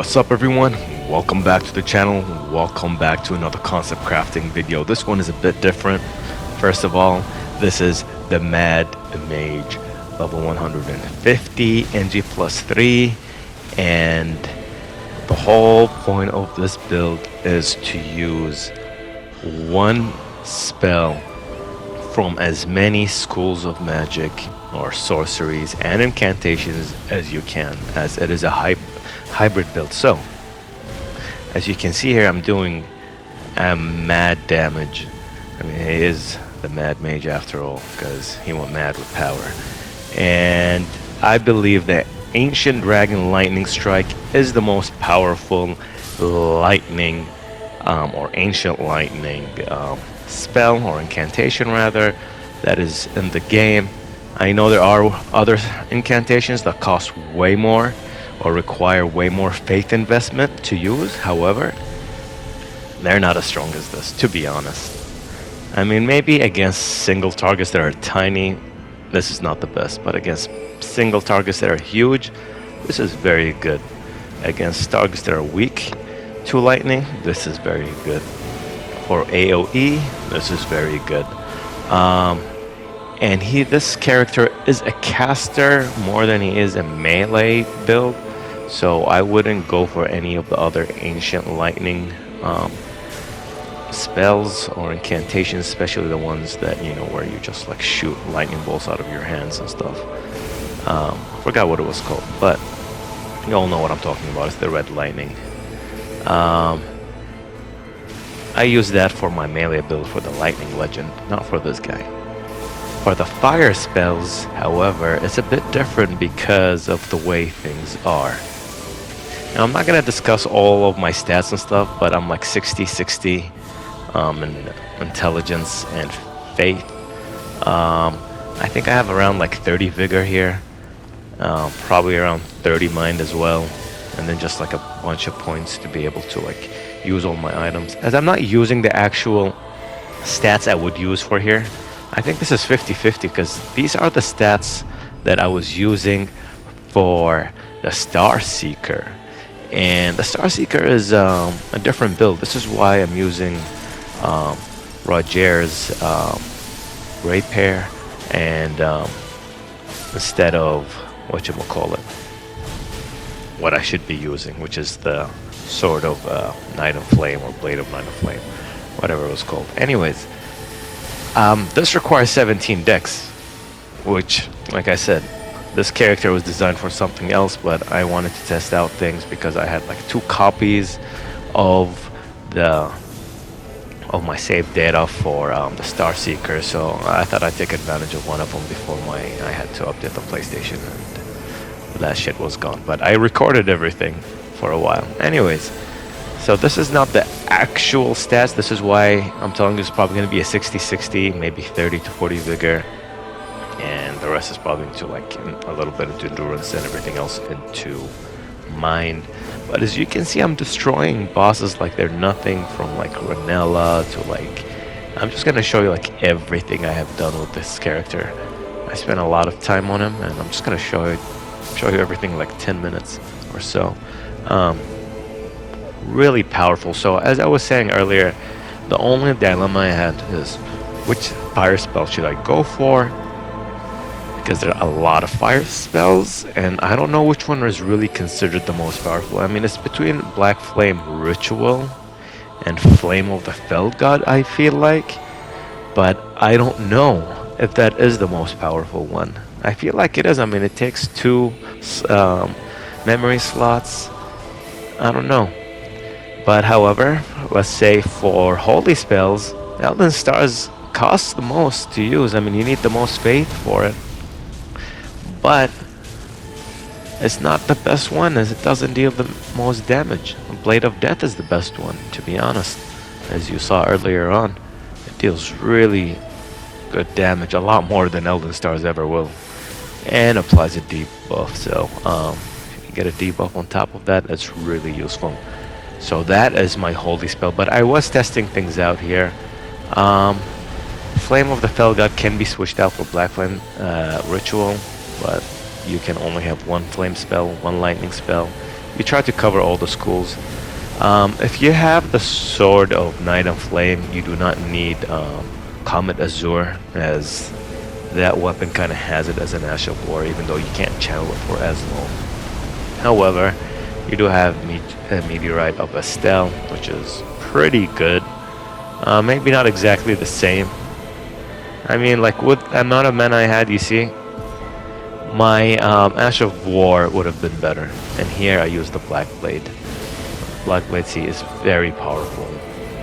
What's up everyone? Welcome back to the channel. Welcome back to another concept crafting video. This one is a bit different. First of all, this is the Mage level 150 NG plus 3, and the whole point of this build is to use one spell from as many schools of magic or sorceries and incantations as you can, as it is a hybrid build. So as you can see here, I'm doing mad damage. I mean, he is the Mad Mage after all, because he went mad with power. And I believe that Ancient Dragon Lightning Strike is the most powerful lightning or ancient lightning spell or incantation rather that is in the game. I know there are other incantations that cost way more or require way more faith investment to use. However, they're not as strong as this, to be honest. I mean, maybe against single targets that are tiny, this is not the best, but against single targets that are huge, this is very good. Against targets that are weak to lightning, this is very good. For AoE, this is very good. And this character is a caster more than he is a melee build, so I wouldn't go for any of the other ancient lightning spells or incantations, especially the ones that, you know, where you just like shoot lightning bolts out of your hands and stuff. I forgot what it was called, but you all know what I'm talking about. It's the red lightning. I use that for my melee build for the lightning legend, not for this guy. For the fire spells, however, it's a bit different because of the way things are. Now, I'm not going to discuss all of my stats and stuff, but I'm like 60-60 in intelligence and faith. I think I have around like 30 vigor here, probably around 30 mind as well, and then just like a bunch of points to be able to like use all my items. As I'm not using the actual stats I would use for here, I think this is 50-50 because these are the stats that I was using for the Star Seeker. And the Star Seeker is a different build. This is why I'm using Roger's Rapier and instead of what I should be using, which is the Sword of Night of Flame or Blade of Night of Flame, whatever it was called. Anyways, this requires 17 dex, which, like I said, this character was designed for something else, but I wanted to test out things because I had like 2 copies of my saved data for the Star Seeker, so I thought I'd take advantage of one of them before I had to update the PlayStation, and that shit was gone. But I recorded everything for a while. Anyways, so this is not the actual stats. This is why I'm telling you it's probably going to be a 60-60, maybe 30-40 vigor, and the rest is probably into like a little bit into endurance and everything else into mind. But as you can see, I'm destroying bosses like they're nothing, from like Ranella to like, I'm just going to show you like everything I have done with this character. I spent a lot of time on him, and I'm just going to show you everything in like 10 minutes or so. Really powerful. So as I was saying earlier, the only dilemma I had is which fire spell should I go for, because there are a lot of fire spells and I don't know which one is really considered the most powerful. I mean, it's between Black Flame Ritual and Flame of the Fell God, I feel like, but I don't know if that is the most powerful one. I feel like it is. I mean, it takes 2 memory slots. I don't know. But however, let's say for holy spells, Elden Stars costs the most to use. I mean, you need the most faith for it. But it's not the best one, as it doesn't deal the most damage. Blade of Death is the best one, to be honest. As you saw earlier on, it deals really good damage, a lot more than Elden Stars ever will, and applies a debuff. So if you get a debuff on top of that, that's really useful. So that is my holy spell, but I was testing things out here. Flame of the Fell God can be switched out for Black Flame Ritual, but you can only have 1 flame spell, 1 lightning spell. you try to cover all the schools. If you have the Sword of Night and Flame, you do not need Comet Azure, as that weapon kind of has it as an Ash of War, even though you can't channel it for as long. However, you do have Meteorite of Estelle, which is pretty good. Maybe not exactly the same. I mean, like, with the amount of mana I had, you see, my Ash of War would have been better. And here I used the Black Blade. Black Blade C is very powerful.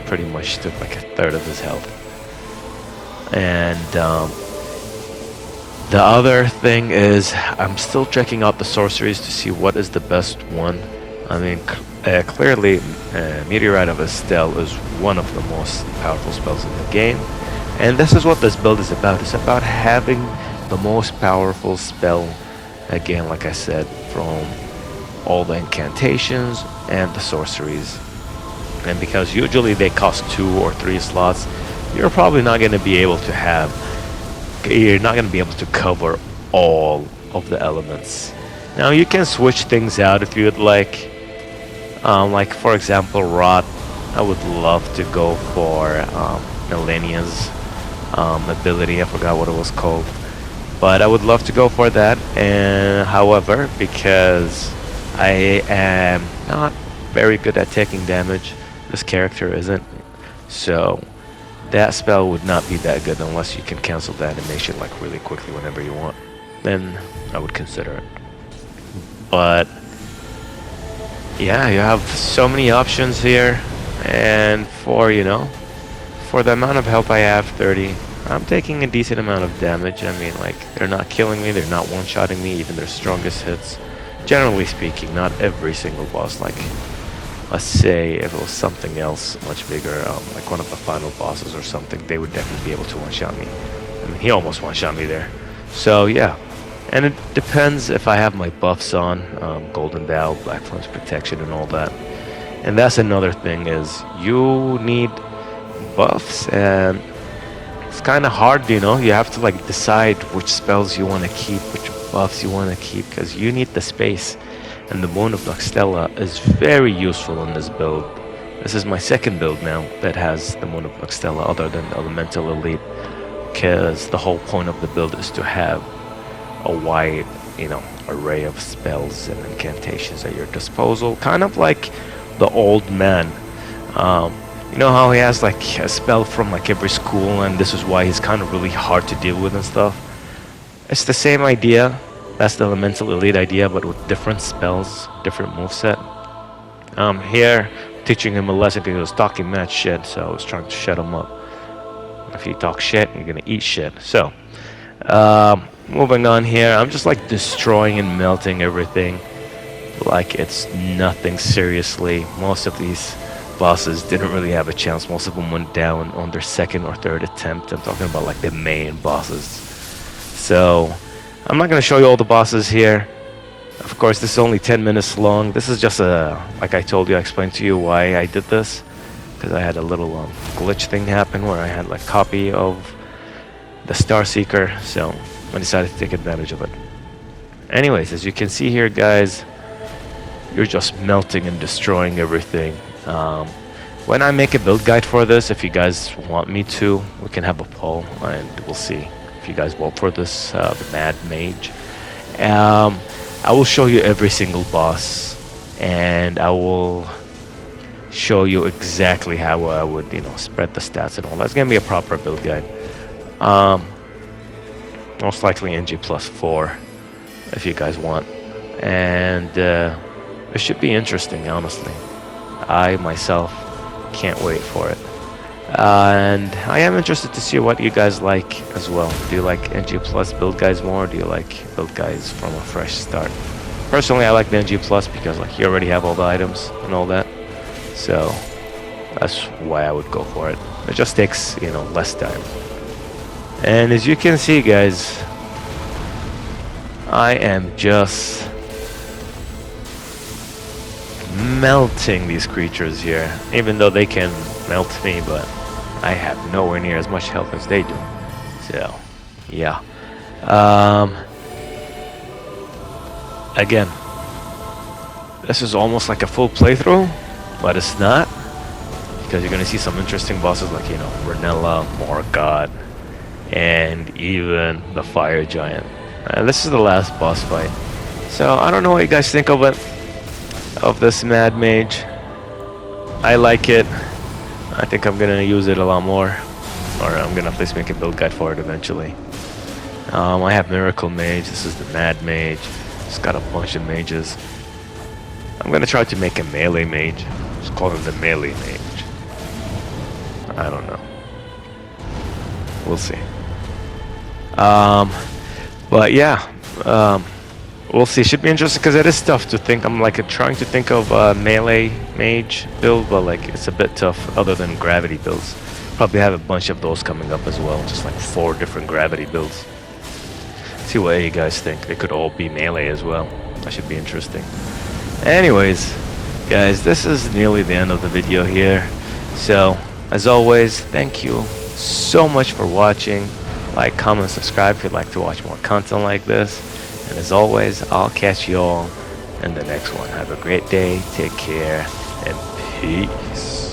Pretty much took like a third of his health. And the other thing is, I'm still checking out the sorceries to see what is the best one. I mean, clearly, Meteorite of Estelle is one of the most powerful spells in the game. And this is what this build is about. It's about having the most powerful spell, again, like I said, from all the incantations and the sorceries. And because usually they cost 2 or 3 slots, you're probably not going to be able to have, you're not going to be able to cover all of the elements. Now you can switch things out if you'd like for example, Rot. I would love to go for Melania's ability. I forgot what it was called, but I would love to go for that. And however, because I am not very good at taking damage, this character isn't, so that spell would not be that good unless you can cancel the animation like really quickly whenever you want. Then I would consider it. But yeah, you have so many options here, and for the amount of health I have, 30, I'm taking a decent amount of damage. I mean, like, they're not killing me, they're not one-shotting me, even their strongest hits. Generally speaking, not every single boss. Like, let's say if it was something else much bigger, like one of the final bosses or something, they would definitely be able to one-shot me. I mean, he almost one-shot me there. So yeah, and it depends if I have my buffs on, Golden Bow, Black Flame's Protection, and all that. And that's another thing, is you need buffs, and it's kind of hard, you have to like decide which spells you want to keep, which buffs you want to keep, because you need the space. And the Moon of Noxtella is very useful in this build. This is my second build now that has the Moon of Noxtella other than the Elemental Elite, because the whole point of the build is to have a wide, array of spells and incantations at your disposal. Kind of like the Old Man. You know how he has like a spell from like every school, and this is why he's kind of really hard to deal with and stuff? It's the same idea. That's the Elemental Elite idea, but with different spells, different moveset. Here, teaching him a lesson because he was talking mad shit, so I was trying to shut him up. If you talk shit, you're gonna eat shit. So, moving on here, I'm just like destroying and melting everything like it's nothing, seriously. Most of these bosses didn't really have a chance. Most of them went down on their second or third attempt. I'm talking about like the main bosses. So I'm not going to show you all the bosses here. Of course, this is only 10 minutes long. This is just like I told you, I explained to you why I did this, because I had a little glitch thing happen where I had like copy of the Star Seeker, so I decided to take advantage of it. Anyways, as you can see here, guys, you're just melting and destroying everything. When I make a build guide for this, if you guys want me to, we can have a poll and we'll see if you guys vote for this, the Mad Mage. I will show you every single boss, and I will show you exactly how I would, spread the stats and all. That's gonna be a proper build guide. Most likely NG plus 4 if you guys want, and it should be interesting, honestly. I myself can't wait for it, and I am interested to see what you guys like as well. Do you like NG plus build guides more, or do you like build guides from a fresh start? Personally, I like the NG plus because like you already have all the items and all that, so that's why I would go for it. It just takes less time. And as you can see, guys, I am just melting these creatures here, even though they can melt me, but I have nowhere near as much health as they do. So yeah, again, this is almost like a full playthrough, but it's not, because you're gonna see some interesting bosses like, you know, Renella, Morgott, and even the Fire Giant. This is the last boss fight. So I don't know what you guys think of it, of this Mad Mage. I like it. I think I'm gonna use it a lot more, or I'm gonna at least make a build guide for it eventually. I have Miracle Mage. This is the Mad Mage. It's got a bunch of mages. I'm gonna try to make a melee mage. Just call him the melee mage. I don't know. We'll see. But yeah, we'll see. Should be interesting because it is tough to think. I'm like trying to think of a melee mage build, but like it's a bit tough other than gravity builds. Probably have a bunch of those coming up as well, just like 4 different gravity builds. See what you guys think. They could all be melee as well. That should be interesting. Anyways, guys, this is nearly the end of the video here. So, as always, thank you so much for watching. Like, comment, subscribe if you'd like to watch more content like this. And as always, I'll catch you all in the next one. Have a great day, take care, and peace.